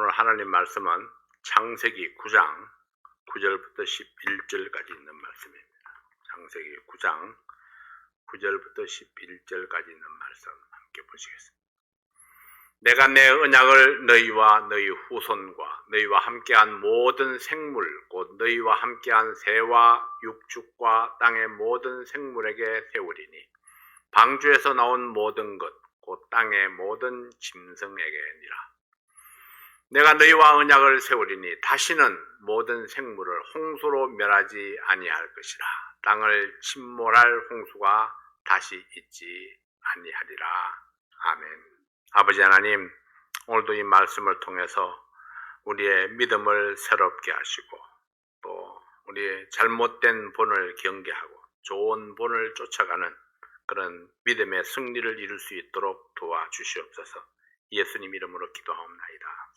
오늘 하나님 말씀은 창세기 9장 9절부터 11절까지 있는 말씀입니다. 창세기 9장 9절부터 11절까지 있는 말씀 함께 보시겠습니다. 내가 내 언약을 너희와 너희 후손과 너희와 함께한 모든 생물 곧 너희와 함께한 새와 육축과 땅의 모든 생물에게 세우리니 방주에서 나온 모든 것 곧 땅의 모든 짐승에게니라. 내가 너희와 언약을 세우리니 다시는 모든 생물을 홍수로 멸하지 아니할 것이라. 땅을 침몰할 홍수가 다시 있지 아니하리라. 아멘. 아버지 하나님, 오늘도 이 말씀을 통해서 우리의 믿음을 새롭게 하시고 또 우리의 잘못된 본을 경계하고 좋은 본을 쫓아가는 그런 믿음의 승리를 이룰 수 있도록 도와주시옵소서. 예수님 이름으로 기도하옵나이다.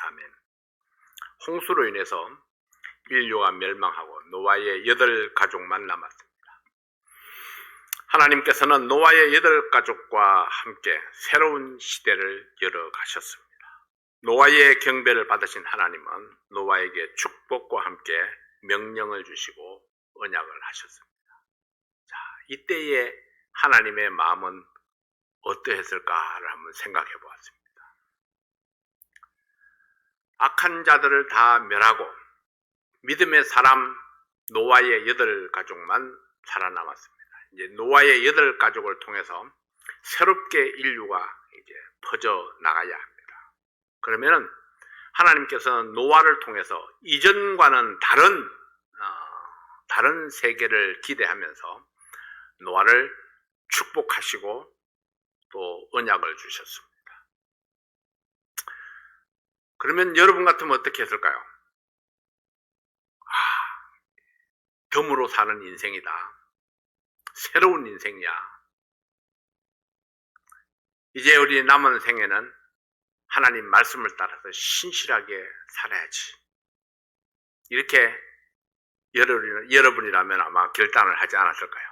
아멘. 홍수로 인해서 인류가 멸망하고 노아의 8가족만 남았습니다. 하나님께서는 노아의 8가족과 함께 새로운 시대를 열어가셨습니다. 노아의 경배를 받으신 하나님은 노아에게 축복과 함께 명령을 주시고 언약을 하셨습니다. 자, 이때의 하나님의 마음은 어떠했을까를 한번 생각해 보았습니다. 악한 자들을 다 멸하고 믿음의 사람 노아의 8가족만 살아남았습니다. 이제 노아의 8가족을 통해서 새롭게 인류가 이제 퍼져 나가야 합니다. 그러면은 하나님께서는 노아를 통해서 이전과는 다른 세계를 기대하면서 노아를 축복하시고 또 언약을 주셨습니다. 그러면 여러분 같으면 어떻게 했을까요? 덤으로 사는 인생이다. 새로운 인생이야. 이제 우리 남은 생에는 하나님 말씀을 따라서 신실하게 살아야지. 이렇게 여러분이라면 아마 결단을 하지 않았을까요?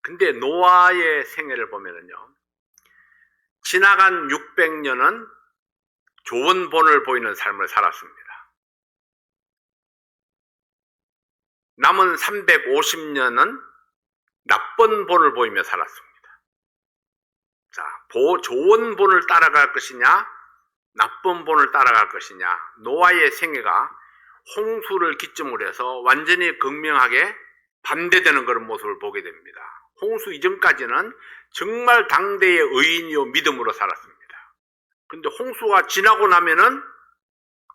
근데 노아의 생애를 보면은요, 지나간 600년은 좋은 본을 보이는 삶을 살았습니다. 남은 350년은 나쁜 본을 보이며 살았습니다. 자, 좋은 본을 따라갈 것이냐, 나쁜 본을 따라갈 것이냐, 노아의 생애가 홍수를 기점으로 해서 완전히 극명하게 반대되는 그런 모습을 보게 됩니다. 홍수 이전까지는 정말 당대의 의인이요 믿음으로 살았습니다. 근데 홍수가 지나고 나면은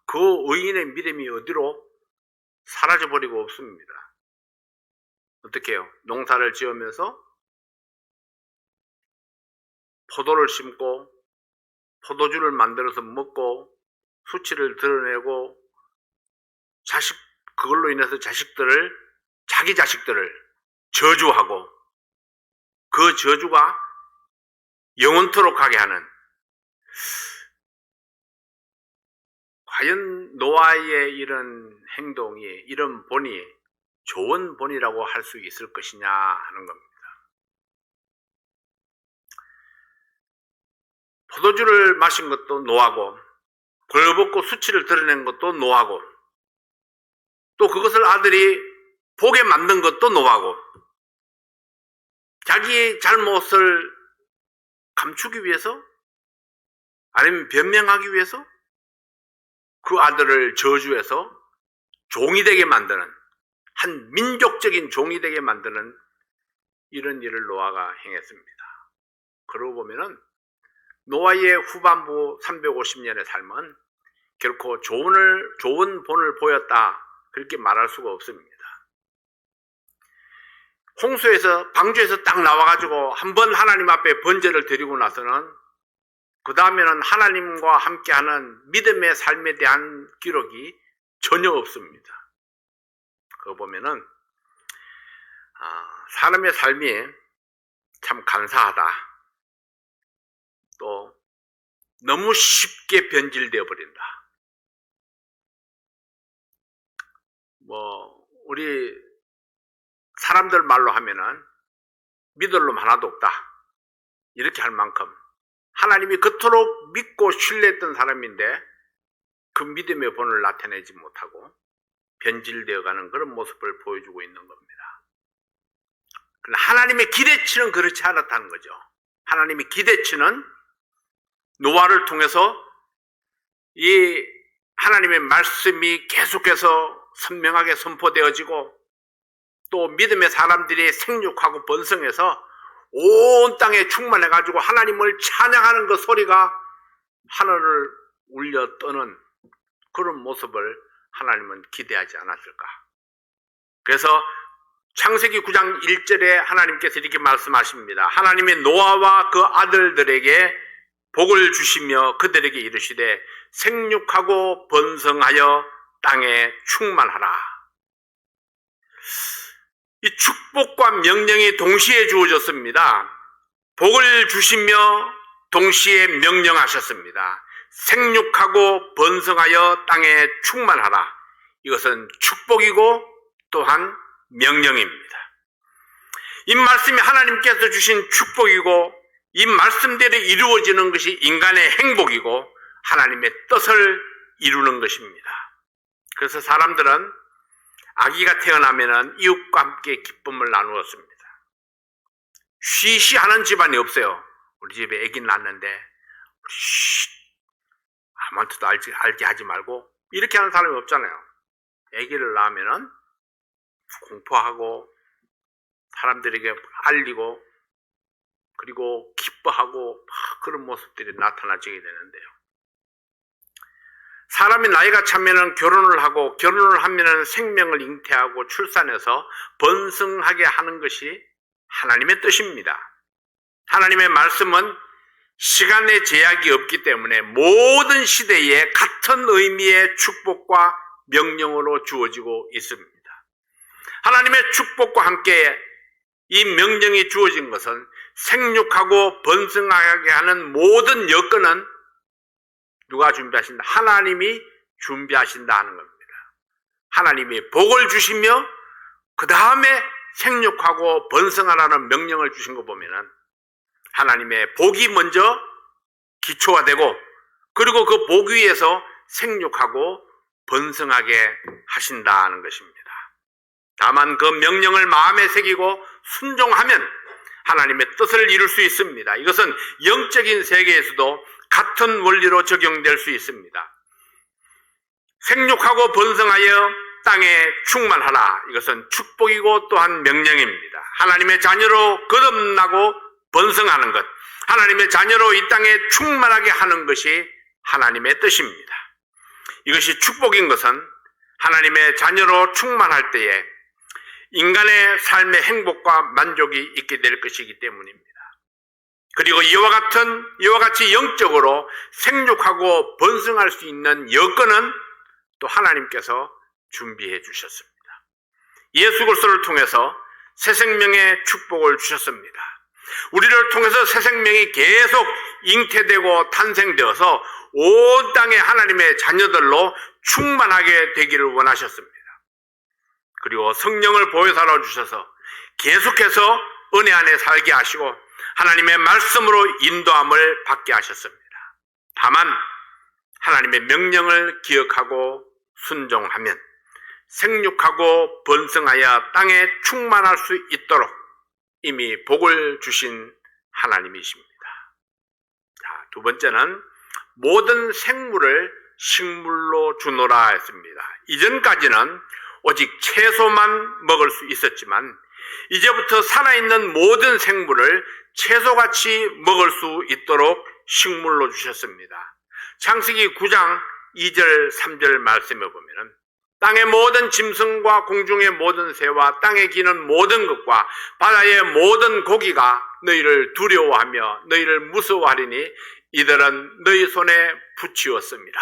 그 의인의 믿음이 어디로 사라져버리고 없습니다. 어떻게 해요? 농사를 지으면서 포도를 심고 포도주를 만들어서 먹고 수치를 드러내고 그걸로 인해서 자기 자식들을 저주하고 그 저주가 영원토록 가게 하는, 과연 노아의 이런 행동이, 이런 본이 좋은 본이라고 할 수 있을 것이냐 하는 겁니다. 포도주를 마신 것도 노하고 벌벗고 수치를 드러낸 것도 노하고 또 그것을 아들이 보게 만든 것도 노하고 자기 잘못을 감추기 위해서 아니면 변명하기 위해서 그 아들을 저주해서 종이 되게 만드는, 한 민족적인 종이 되게 만드는 이런 일을 노아가 행했습니다. 그러고 보면은 노아의 후반부 350년의 삶은 결코 좋은 본을 보였다 그렇게 말할 수가 없습니다. 방주에서 딱 나와가지고 한번 하나님 앞에 번제를 드리고 나서는 그 다음에는 하나님과 함께하는 믿음의 삶에 대한 기록이 전혀 없습니다. 그거 보면은 사람의 삶이 참 간사하다. 또 너무 쉽게 변질되어 버린다. 우리 사람들 말로 하면은 믿을 놈 하나도 없다. 이렇게 할 만큼 하나님이 그토록 믿고 신뢰했던 사람인데 그 믿음의 본을 나타내지 못하고 변질되어가는 그런 모습을 보여주고 있는 겁니다. 그러나 하나님의 기대치는 그렇지 않았다는 거죠. 하나님의 기대치는 노아를 통해서 이 하나님의 말씀이 계속해서 선명하게 선포되어지고 또 믿음의 사람들이 생육하고 번성해서 온 땅에 충만해가지고 하나님을 찬양하는 그 소리가 하늘을 울려 떠는 그런 모습을 하나님은 기대하지 않았을까. 그래서 창세기 9장 1절에 하나님께서 이렇게 말씀하십니다. 하나님의 노아와 그 아들들에게 복을 주시며 그들에게 이르시되 생육하고 번성하여 땅에 충만하라. 이 축복과 명령이 동시에 주어졌습니다. 복을 주시며 동시에 명령하셨습니다. 생육하고 번성하여 땅에 충만하라. 이것은 축복이고 또한 명령입니다. 이 말씀이 하나님께서 주신 축복이고 이 말씀대로 이루어지는 것이 인간의 행복이고 하나님의 뜻을 이루는 것입니다. 그래서 사람들은 아기가 태어나면 이웃과 함께 기쁨을 나누었습니다. 쉬쉬하는 집안이 없어요. 우리 집에 아기 낳았는데 아무한테도 알게 하지 말고 이렇게 하는 사람이 없잖아요. 아기를 낳으면 공포하고 사람들에게 알리고 그리고 기뻐하고 그런 모습들이 나타나지게 되는데요. 사람이 나이가 차면 결혼을 하고 결혼을 하면 생명을 잉태하고 출산해서 번성하게 하는 것이 하나님의 뜻입니다. 하나님의 말씀은 시간의 제약이 없기 때문에 모든 시대에 같은 의미의 축복과 명령으로 주어지고 있습니다. 하나님의 축복과 함께 이 명령이 주어진 것은 생육하고 번성하게 하는 모든 여건은 누가 준비하신다? 하나님이 준비하신다 하는 겁니다. 하나님이 복을 주시며 그 다음에 생육하고 번성하라는 명령을 주신 거 보면은 하나님의 복이 먼저 기초가 되고 그리고 그 복 위에서 생육하고 번성하게 하신다는 것입니다. 다만 그 명령을 마음에 새기고 순종하면 하나님의 뜻을 이룰 수 있습니다. 이것은 영적인 세계에서도 같은 원리로 적용될 수 있습니다. 생육하고 번성하여 땅에 충만하라. 이것은 축복이고 또한 명령입니다. 하나님의 자녀로 거듭나고 번성하는 것, 하나님의 자녀로 이 땅에 충만하게 하는 것이 하나님의 뜻입니다. 이것이 축복인 것은 하나님의 자녀로 충만할 때에 인간의 삶의 행복과 만족이 있게 될 것이기 때문입니다. 그리고 이와 같이 영적으로 생육하고 번성할 수 있는 여건은 또 하나님께서 준비해 주셨습니다. 예수 그리스도를 통해서 새 생명의 축복을 주셨습니다. 우리를 통해서 새 생명이 계속 잉태되고 탄생되어서 온 땅에 하나님의 자녀들로 충만하게 되기를 원하셨습니다. 그리고 성령을 보혜사로 주셔서 계속해서 은혜 안에 살게 하시고 하나님의 말씀으로 인도함을 받게 하셨습니다. 다만 하나님의 명령을 기억하고 순종하면 생육하고 번성하여 땅에 충만할 수 있도록 이미 복을 주신 하나님이십니다. 자, 두 번째는 모든 생물을 식물로 주노라 했습니다. 이전까지는 오직 채소만 먹을 수 있었지만 이제부터 살아있는 모든 생물을 채소같이 먹을 수 있도록 식물로 주셨습니다. 창세기 9장 2절 3절 말씀에 보면은 땅의 모든 짐승과 공중의 모든 새와 땅에 기는 모든 것과 바다의 모든 고기가 너희를 두려워하며 너희를 무서워하리니 이들은 너희 손에 붙이었습니다.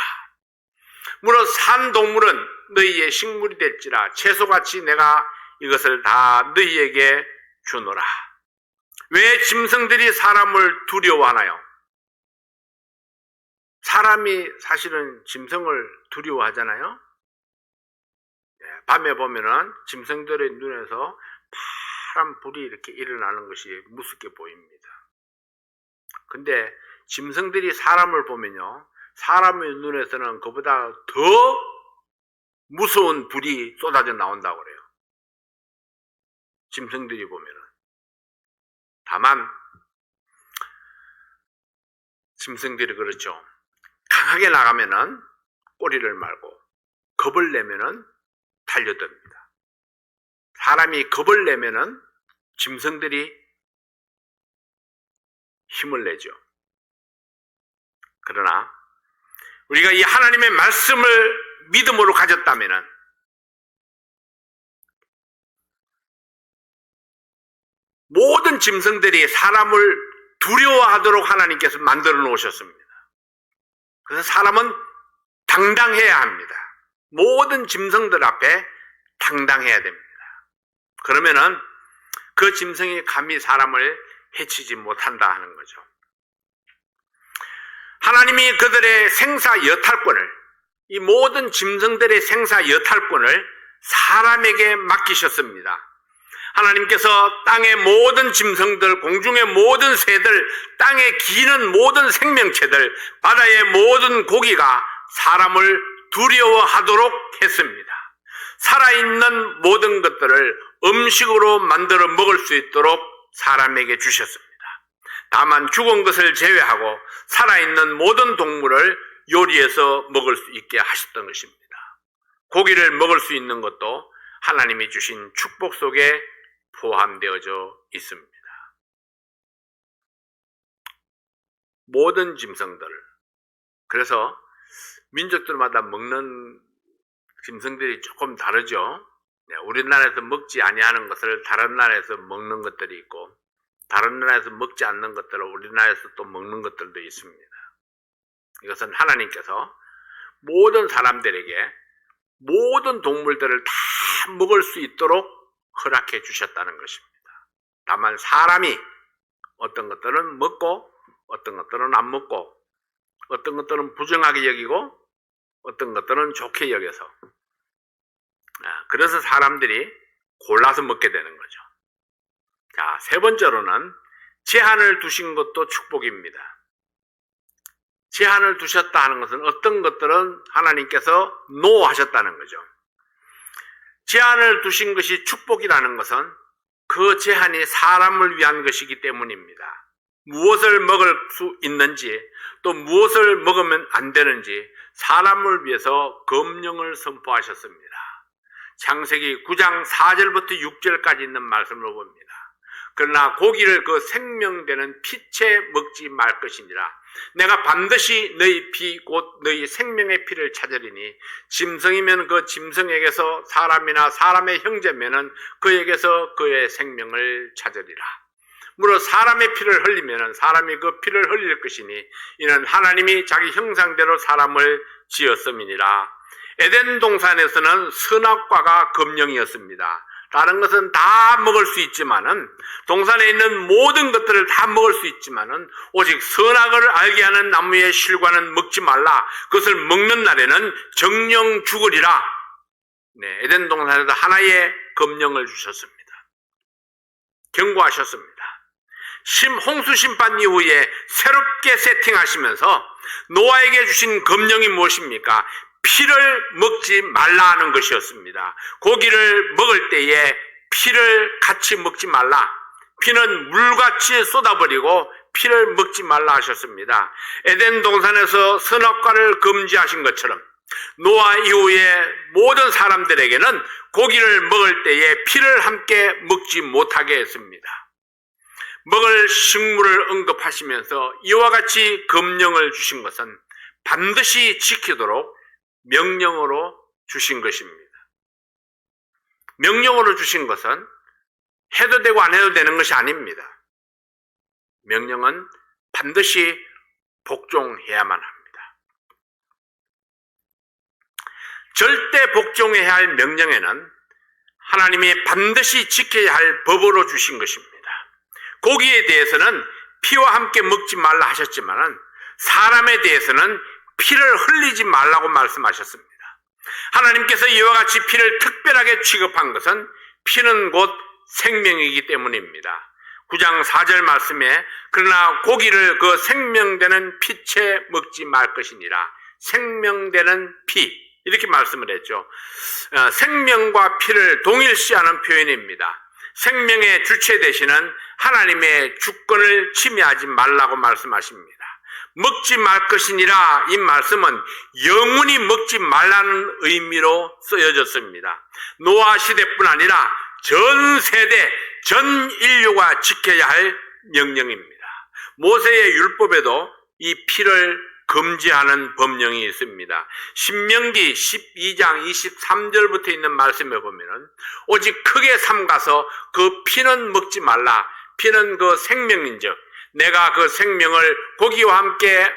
물론 산 동물은 너희의 식물이 될지라 채소같이 내가 이것을 다 너희에게 주노라. 왜 짐승들이 사람을 두려워하나요? 사람이 사실은 짐승을 두려워하잖아요. 밤에 보면은 짐승들의 눈에서 파란 불이 이렇게 일어나는 것이 무섭게 보입니다. 근데 짐승들이 사람을 보면요, 사람의 눈에서는 그보다 더 무서운 불이 쏟아져 나온다고 그래요. 짐승들이 보면은. 다만 짐승들이 그렇죠. 강하게 나가면은 꼬리를 말고 겁을 내면은 달려듭니다. 사람이 겁을 내면은 짐승들이 힘을 내죠. 그러나 우리가 이 하나님의 말씀을 믿음으로 가졌다면은 모든 짐승들이 사람을 두려워하도록 하나님께서 만들어 놓으셨습니다. 그래서 사람은 당당해야 합니다. 모든 짐승들 앞에 당당해야 됩니다. 그러면은 그 짐승이 감히 사람을 해치지 못한다 하는 거죠. 하나님이 그들의 생사 여탈권을, 이 모든 짐승들의 생사 여탈권을 사람에게 맡기셨습니다. 하나님께서 땅의 모든 짐승들, 공중의 모든 새들, 땅에 기는 모든 생명체들, 바다의 모든 고기가 사람을 두려워하도록 했습니다. 살아있는 모든 것들을 음식으로 만들어 먹을 수 있도록 사람에게 주셨습니다. 다만 죽은 것을 제외하고 살아있는 모든 동물을 요리해서 먹을 수 있게 하셨던 것입니다. 고기를 먹을 수 있는 것도 하나님이 주신 축복 속에 포함되어져 있습니다. 모든 짐승들, 그래서 민족들마다 먹는 짐승들이 조금 다르죠. 우리나라에서 먹지 아니하는 것을 다른 나라에서 먹는 것들이 있고, 다른 나라에서 먹지 않는 것들을 우리나라에서 또 먹는 것들도 있습니다. 이것은 하나님께서 모든 사람들에게 모든 동물들을 다 먹을 수 있도록 허락해 주셨다는 것입니다. 다만 사람이 어떤 것들은 먹고 어떤 것들은 안 먹고 어떤 것들은 부정하게 여기고 어떤 것들은 좋게 여겨서, 그래서 사람들이 골라서 먹게 되는 거죠. 자, 세 번째로는 제한을 두신 것도 축복입니다. 제한을 두셨다 하는 것은 어떤 것들은 하나님께서 노 하셨다는 거죠. 제한을 두신 것이 축복이라는 것은 그 제한이 사람을 위한 것이기 때문입니다. 무엇을 먹을 수 있는지 또 무엇을 먹으면 안 되는지 사람을 위해서 검령을 선포하셨습니다. 창세기 9장 4절부터 6절까지 있는 말씀을 봅니다. 그러나 고기를 그 생명되는 피채 먹지 말 것이니라. 내가 반드시 너희 피 곧 너희 생명의 피를 찾으리니 짐승이면 그 짐승에게서 사람이나 사람의 형제면은 그에게서 그의 생명을 찾으리라. 무릇 사람의 피를 흘리면은 사람이 그 피를 흘릴 것이니 이는 하나님이 자기 형상대로 사람을 지었음이니라. 에덴 동산에서는 선악과가 검령이었습니다. 다른 것은 다 먹을 수 있지만은, 동산에 있는 모든 것들을 다 먹을 수 있지만은 오직 선악을 알게 하는 나무의 실과는 먹지 말라. 그것을 먹는 날에는 정령 죽으리라. 에덴 동산에서 하나의 검령을 주셨습니다. 경고하셨습니다. 홍수 심판 이후에 새롭게 세팅하시면서 노아에게 주신 검령이 무엇입니까? 피를 먹지 말라 하는 것이었습니다. 고기를 먹을 때에 피를 같이 먹지 말라. 피는 물같이 쏟아버리고 피를 먹지 말라 하셨습니다. 에덴 동산에서 선악과를 금지하신 것처럼 노아 이후에 모든 사람들에게는 고기를 먹을 때에 피를 함께 먹지 못하게 했습니다. 먹을 식물을 언급하시면서 이와 같이 검령을 주신 것은 반드시 지키도록 명령으로 주신 것입니다. 명령으로 주신 것은 해도 되고 안 해도 되는 것이 아닙니다. 명령은 반드시 복종해야만 합니다. 절대 복종해야 할 명령에는 하나님이 반드시 지켜야 할 법으로 주신 것입니다. 고기에 대해서는 피와 함께 먹지 말라 하셨지만은 사람에 대해서는 피를 흘리지 말라고 말씀하셨습니다. 하나님께서 이와 같이 피를 특별하게 취급한 것은 피는 곧 생명이기 때문입니다. 9장 4절 말씀에 그러나 고기를 그 생명되는 피채 먹지 말 것이니라. 생명되는 피 이렇게 말씀을 했죠. 생명과 피를 동일시하는 표현입니다. 생명의 주체 되시는 하나님의 주권을 침해하지 말라고 말씀하십니다. 먹지 말 것이니라 이 말씀은 영원히 먹지 말라는 의미로 쓰여졌습니다. 노아 시대뿐 아니라 전 세대, 전 인류가 지켜야 할 명령입니다. 모세의 율법에도 이 피를 금지하는 법령이 있습니다. 신명기 12장 23절부터 있는 말씀에 보면은 오직 크게 삼가서 그 피는 먹지 말라. 피는 그 생명인즉 내가 그 생명을 고기와 함께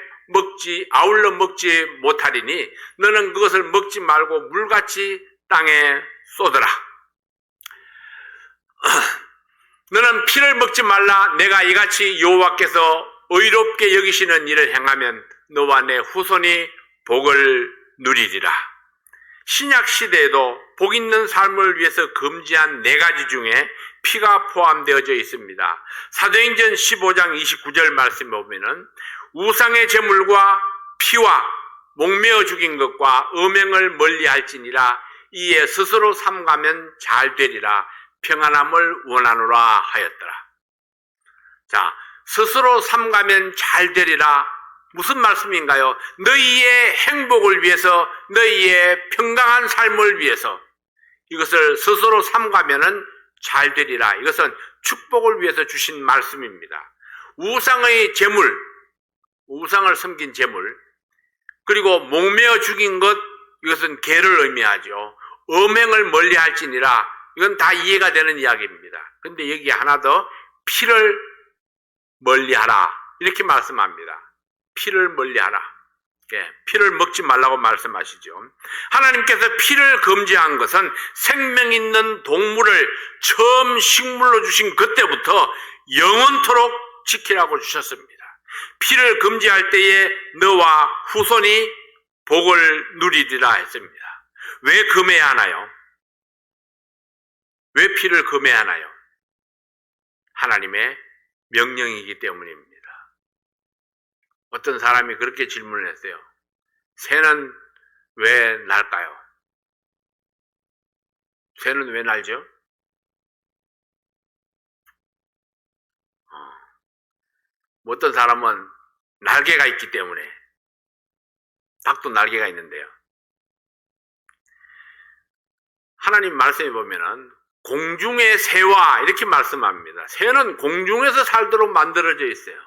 아울러 먹지 못하리니 너는 그것을 먹지 말고 물같이 땅에 쏟으라. 너는 피를 먹지 말라. 내가 이같이 여호와께서 의롭게 여기시는 일을 행하면 너와 내 후손이 복을 누리리라. 신약 시대에도 복 있는 삶을 위해서 금지한 4가지 중에 피가 포함되어져 있습니다. 사도행전 15장 29절 말씀에 보면은 우상의 제물과 피와 목매어 죽인 것과 음행을 멀리할지니라. 이에 스스로 삼가면 잘 되리라. 평안함을 원하노라 하였더라. 자, 스스로 삼가면 잘 되리라. 무슨 말씀인가요? 너희의 행복을 위해서, 너희의 평강한 삶을 위해서 이것을 스스로 삼가면은 잘 되리라. 이것은 축복을 위해서 주신 말씀입니다. 우상의 제물, 우상을 섬긴 제물, 그리고 목매어 죽인 것, 이것은 개를 의미하죠. 음행을 멀리할지니라. 이건 다 이해가 되는 이야기입니다. 그런데 여기 하나 더 피를 멀리하라 이렇게 말씀합니다. 피를 멀리하라. 피를 먹지 말라고 말씀하시죠. 하나님께서 피를 금지한 것은 생명 있는 동물을 처음 식물로 주신 그때부터 영원토록 지키라고 주셨습니다. 피를 금지할 때에 너와 후손이 복을 누리리라 했습니다. 왜 금해야 하나요? 왜 피를 금해야 하나요? 하나님의 명령이기 때문입니다. 어떤 사람이 그렇게 질문을 했어요. 새는 왜 날까요? 새는 왜 날죠? 어떤 사람은 날개가 있기 때문에, 닭도 날개가 있는데요. 하나님 말씀에 보면은 공중의 새와 이렇게 말씀합니다. 새는 공중에서 살도록 만들어져 있어요.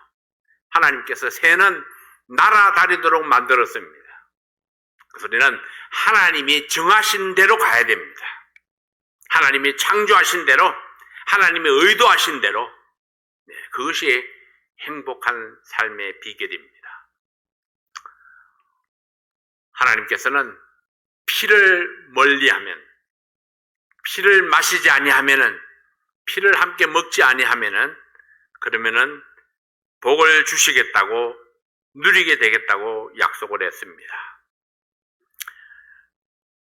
하나님께서 새는 날아다니도록 만들었습니다. 그 소리는 하나님이 정하신 대로 가야 됩니다. 하나님이 창조하신 대로, 하나님이 의도하신 대로, 그것이 행복한 삶의 비결입니다. 하나님께서는 피를 멀리하면, 피를 마시지 아니하면은, 피를 함께 먹지 아니하면은, 그러면은 복을 주시겠다고, 누리게 되겠다고 약속을 했습니다.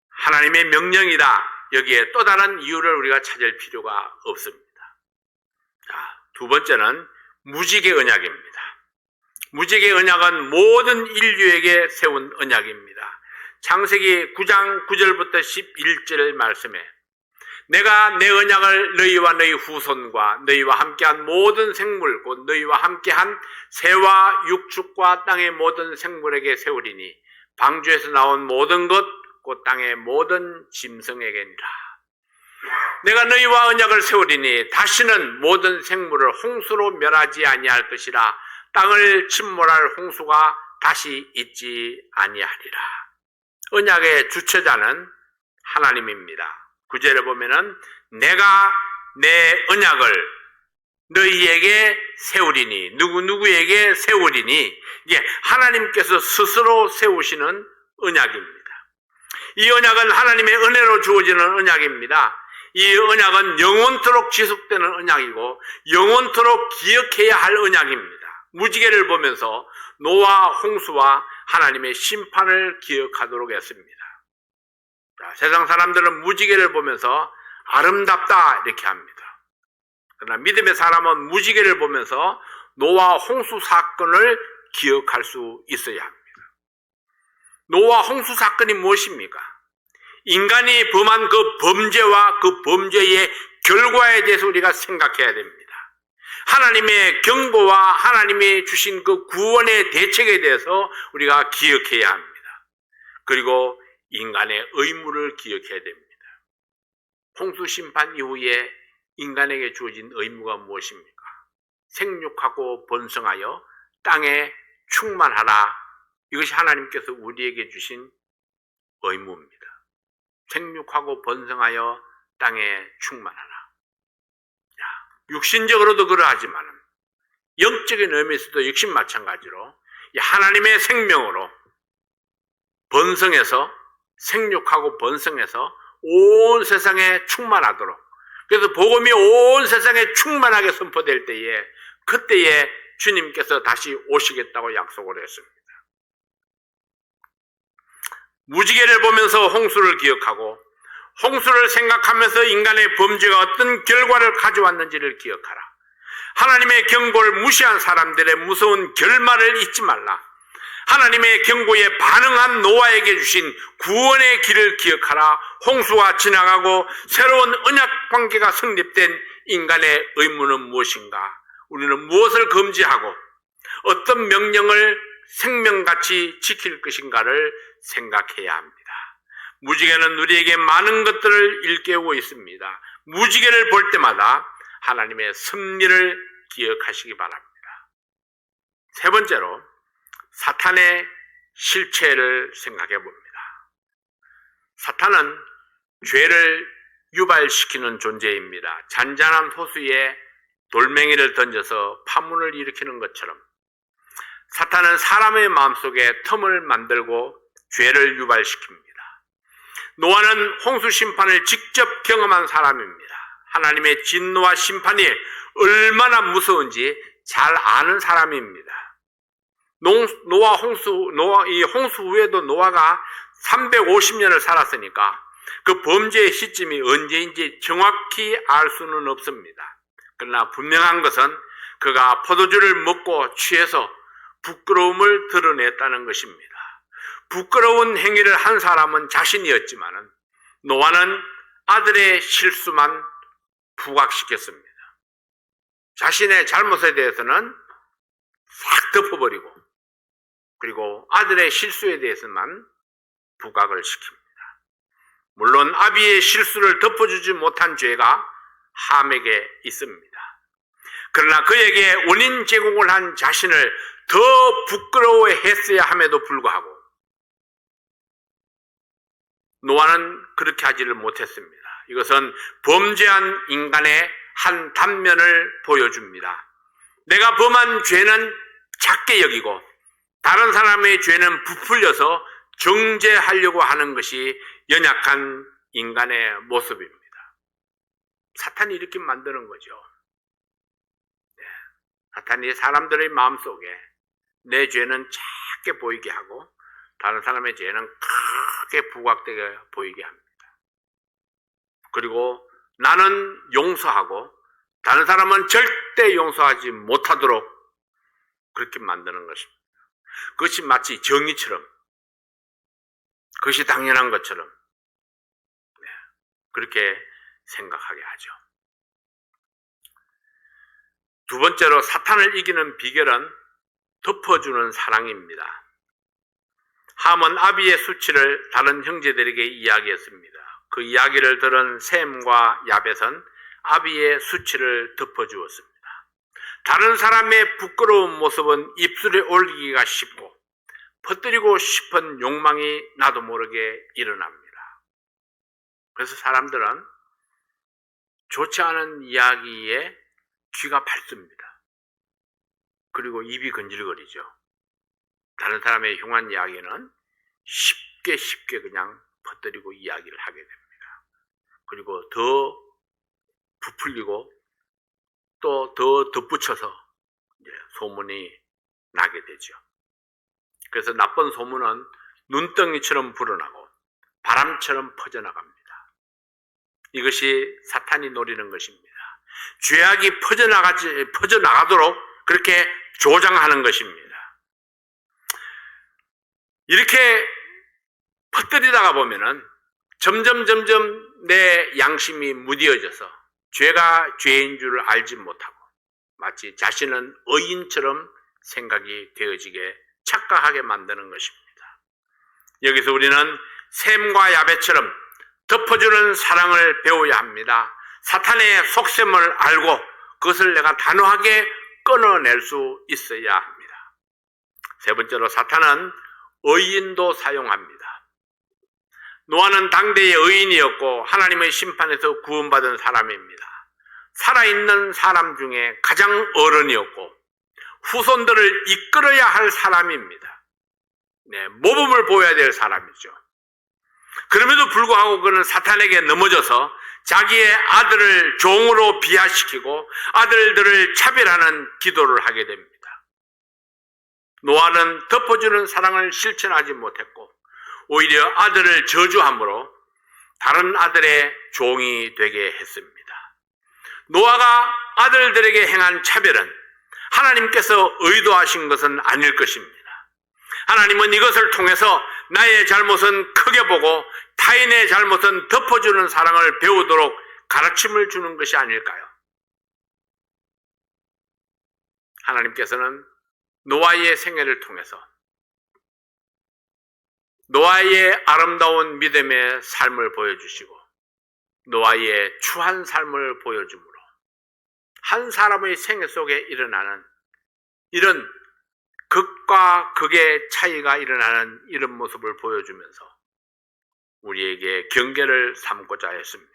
하나님의 명령이다. 여기에 또 다른 이유를 우리가 찾을 필요가 없습니다. 자, 두 번째는 무지개 언약입니다. 무지개 언약은 모든 인류에게 세운 언약입니다. 창세기 9장 9절부터 11절 말씀에 내가 내 언약을 너희와 너희 후손과 너희와 함께한 모든 생물 곧 너희와 함께한 새와 육축과 땅의 모든 생물에게 세우리니 방주에서 나온 모든 것 곧 땅의 모든 짐승에게니라. 내가 너희와 언약을 세우리니 다시는 모든 생물을 홍수로 멸하지 아니할 것이라. 땅을 침몰할 홍수가 다시 있지 아니하리라. 언약의 주체자는 하나님입니다. 9절에 보면은 내가 내 언약을 너희에게 세우리니, 누구에게 세우리니, 이게 하나님께서 스스로 세우시는 언약입니다. 이 언약은 하나님의 은혜로 주어지는 언약입니다. 이 언약은 영원토록 지속되는 언약이고 영원토록 기억해야 할 언약입니다. 무지개를 보면서 노아 홍수와 하나님의 심판을 기억하도록 했습니다. 자, 세상 사람들은 무지개를 보면서 아름답다 이렇게 합니다. 그러나 믿음의 사람은 무지개를 보면서 노아 홍수 사건을 기억할 수 있어야 합니다. 노아 홍수 사건이 무엇입니까? 인간이 범한 그 범죄와 그 범죄의 결과에 대해서 우리가 생각해야 됩니다. 하나님의 경고와 하나님이 주신 그 구원의 대책에 대해서 우리가 기억해야 합니다. 그리고 인간의 의무를 기억해야 됩니다. 홍수 심판 이후에 인간에게 주어진 의무가 무엇입니까? 생육하고 번성하여 땅에 충만하라. 이것이 하나님께서 우리에게 주신 의무입니다. 생육하고 번성하여 땅에 충만하라. 육신적으로도 그러하지만 영적인 의미에서도 역시 마찬가지로 하나님의 생명으로 번성해서 생육하고 번성해서 온 세상에 충만하도록, 그래서 복음이 온 세상에 충만하게 선포될 때에 그때에 주님께서 다시 오시겠다고 약속을 했습니다. 무지개를 보면서 홍수를 기억하고 홍수를 생각하면서 인간의 범죄가 어떤 결과를 가져왔는지를 기억하라. 하나님의 경고를 무시한 사람들의 무서운 결말을 잊지 말라. 하나님의 경고에 반응한 노아에게 주신 구원의 길을 기억하라. 홍수가 지나가고 새로운 언약 관계가 성립된 인간의 의무는 무엇인가? 우리는 무엇을 금지하고 어떤 명령을 생명같이 지킬 것인가를 생각해야 합니다. 무지개는 우리에게 많은 것들을 일깨우고 있습니다. 무지개를 볼 때마다 하나님의 섭리를 기억하시기 바랍니다. 세 번째로 사탄의 실체를 생각해 봅니다. 사탄은 죄를 유발시키는 존재입니다. 잔잔한 호수에 돌멩이를 던져서 파문을 일으키는 것처럼 사탄은 사람의 마음속에 틈을 만들고 죄를 유발시킵니다. 노아는 홍수 심판을 직접 경험한 사람입니다. 하나님의 진노와 심판이 얼마나 무서운지 잘 아는 사람입니다. 이 홍수 후에도 노아가 350년을 살았으니까 그 범죄의 시점이 언제인지 정확히 알 수는 없습니다. 그러나 분명한 것은 그가 포도주를 먹고 취해서 부끄러움을 드러냈다는 것입니다. 부끄러운 행위를 한 사람은 자신이었지만 노아는 아들의 실수만 부각시켰습니다. 자신의 잘못에 대해서는 싹 덮어버리고 그리고 아들의 실수에 대해서만 부각을 시킵니다. 물론 아비의 실수를 덮어주지 못한 죄가 함에게 있습니다. 그러나 그에게 원인 제공을 한 자신을 더 부끄러워했어야 함에도 불구하고 노아는 그렇게 하지를 못했습니다. 이것은 범죄한 인간의 한 단면을 보여줍니다. 내가 범한 죄는 작게 여기고 다른 사람의 죄는 부풀려서 정죄하려고 하는 것이 연약한 인간의 모습입니다. 사탄이 이렇게 만드는 거죠. 사탄이 사람들의 마음속에 내 죄는 작게 보이게 하고 다른 사람의 죄는 크게 부각되게 보이게 합니다. 그리고 나는 용서하고 다른 사람은 절대 용서하지 못하도록 그렇게 만드는 것입니다. 그것이 마치 정의처럼, 그것이 당연한 것처럼 그렇게 생각하게 하죠. 두 번째로 사탄을 이기는 비결은 덮어주는 사랑입니다. 함은 아비의 수치를 다른 형제들에게 이야기했습니다. 그 이야기를 들은 셈과 야벳은 아비의 수치를 덮어주었습니다. 다른 사람의 부끄러운 모습은 입술에 올리기가 쉽고 퍼뜨리고 싶은 욕망이 나도 모르게 일어납니다. 그래서 사람들은 좋지 않은 이야기에 귀가 밝습니다. 그리고 입이 건질거리죠. 다른 사람의 흉한 이야기는 쉽게 그냥 퍼뜨리고 이야기를 하게 됩니다. 그리고 더 부풀리고 또 더 덧붙여서 소문이 나게 되죠. 그래서 나쁜 소문은 눈덩이처럼 불어나고 바람처럼 퍼져나갑니다. 이것이 사탄이 노리는 것입니다. 죄악이 퍼져나가도록 그렇게 조장하는 것입니다. 이렇게 퍼뜨리다가 보면은 점점 내 양심이 무뎌져서 죄가 죄인 줄 알지 못하고 마치 자신은 의인처럼 생각이 되어지게 착각하게 만드는 것입니다. 여기서 우리는 셈과 야벳처럼 덮어주는 사랑을 배워야 합니다. 사탄의 속셈을 알고 그것을 내가 단호하게 끊어낼 수 있어야 합니다. 세 번째로 사탄은 의인도 사용합니다. 노아는 당대의 의인이었고 하나님의 심판에서 구원받은 사람입니다. 살아있는 사람 중에 가장 어른이었고 후손들을 이끌어야 할 사람입니다. 모범을 보여야 될 사람이죠. 그럼에도 불구하고 그는 사탄에게 넘어져서 자기의 아들을 종으로 비하시키고 아들들을 차별하는 기도를 하게 됩니다. 노아는 덮어주는 사랑을 실천하지 못했고 오히려 아들을 저주함으로 다른 아들의 종이 되게 했습니다. 노아가 아들들에게 행한 차별은 하나님께서 의도하신 것은 아닐 것입니다. 하나님은 이것을 통해서 나의 잘못은 크게 보고 타인의 잘못은 덮어주는 사랑을 배우도록 가르침을 주는 것이 아닐까요? 하나님께서는 노아의 생애를 통해서 노아의 아름다운 믿음의 삶을 보여주시고 노아의 추한 삶을 보여주므로 한 사람의 생애 속에 일어나는 이런 극과 극의 차이가 일어나는 이런 모습을 보여주면서 우리에게 경계를 삼고자 했습니다.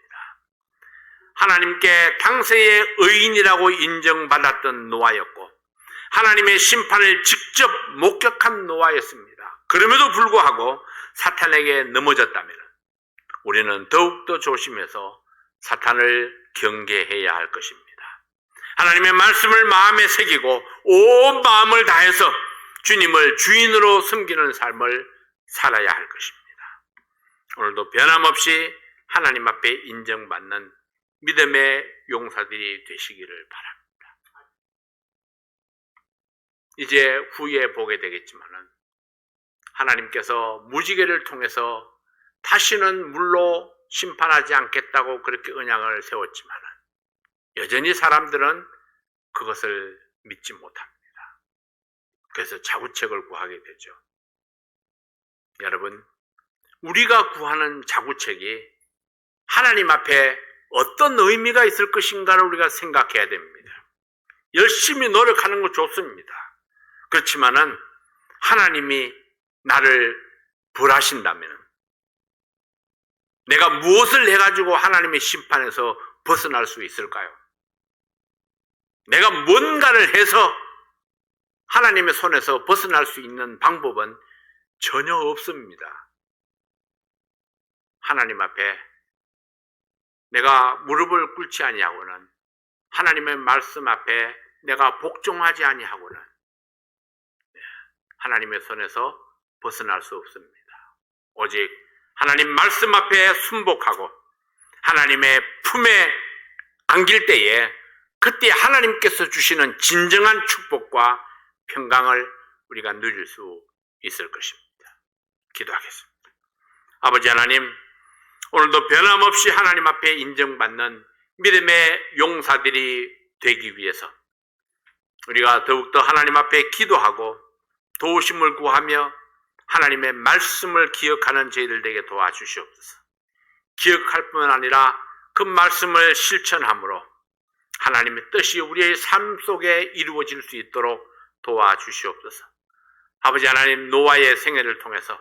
하나님께 당세의 의인이라고 인정받았던 노아였고 하나님의 심판을 직접 목격한 노아였습니다. 그럼에도 불구하고 사탄에게 넘어졌다면 우리는 더욱더 조심해서 사탄을 경계해야 할 것입니다. 하나님의 말씀을 마음에 새기고 온 마음을 다해서 주님을 주인으로 섬기는 삶을 살아야 할 것입니다. 오늘도 변함없이 하나님 앞에 인정받는 믿음의 용사들이 되시기를 바랍니다. 이제 후에 보게 되겠지만은 하나님께서 무지개를 통해서 다시는 물로 심판하지 않겠다고 그렇게 언약을 세웠지만 여전히 사람들은 그것을 믿지 못합니다. 그래서 자구책을 구하게 되죠. 여러분, 우리가 구하는 자구책이 하나님 앞에 어떤 의미가 있을 것인가를 우리가 생각해야 됩니다. 열심히 노력하는 거 좋습니다. 그렇지만은 하나님이 나를 벌하신다면 내가 무엇을 해가지고 하나님의 심판에서 벗어날 수 있을까요? 내가 뭔가를 해서 하나님의 손에서 벗어날 수 있는 방법은 전혀 없습니다. 하나님 앞에 내가 무릎을 꿇지 아니하고는 하나님의 말씀 앞에 내가 복종하지 아니하고는 하나님의 손에서 벗어날 수 없습니다. 오직 하나님 말씀 앞에 순복하고 하나님의 품에 안길 때에 그때 하나님께서 주시는 진정한 축복과 평강을 우리가 누릴 수 있을 것입니다. 기도하겠습니다. 아버지 하나님, 오늘도 변함없이 하나님 앞에 인정받는 믿음의 용사들이 되기 위해서 우리가 더욱더 하나님 앞에 기도하고 도우심을 구하며 하나님의 말씀을 기억하는 저희들 되게 도와주시옵소서. 기억할 뿐만 아니라 그 말씀을 실천함으로 하나님의 뜻이 우리의 삶 속에 이루어질 수 있도록 도와주시옵소서. 아버지 하나님, 노아의 생애를 통해서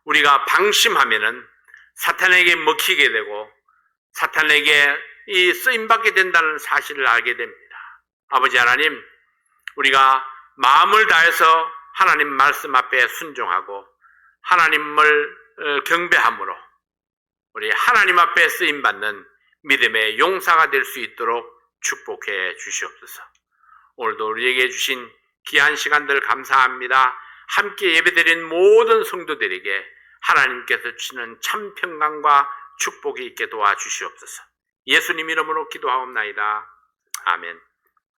우리가 방심하면은 사탄에게 먹히게 되고 사탄에게 이 쓰임받게 된다는 사실을 알게 됩니다. 아버지 하나님, 우리가 마음을 다해서 하나님 말씀 앞에 순종하고 하나님을 경배함으로 우리 하나님 앞에 쓰임받는 믿음의 용사가 될 수 있도록 축복해 주시옵소서. 오늘도 우리에게 주신 귀한 시간들 감사합니다. 함께 예배드린 모든 성도들에게 하나님께서 주시는 참 평강과 축복이 있게 도와주시옵소서. 예수님 이름으로 기도하옵나이다. 아멘.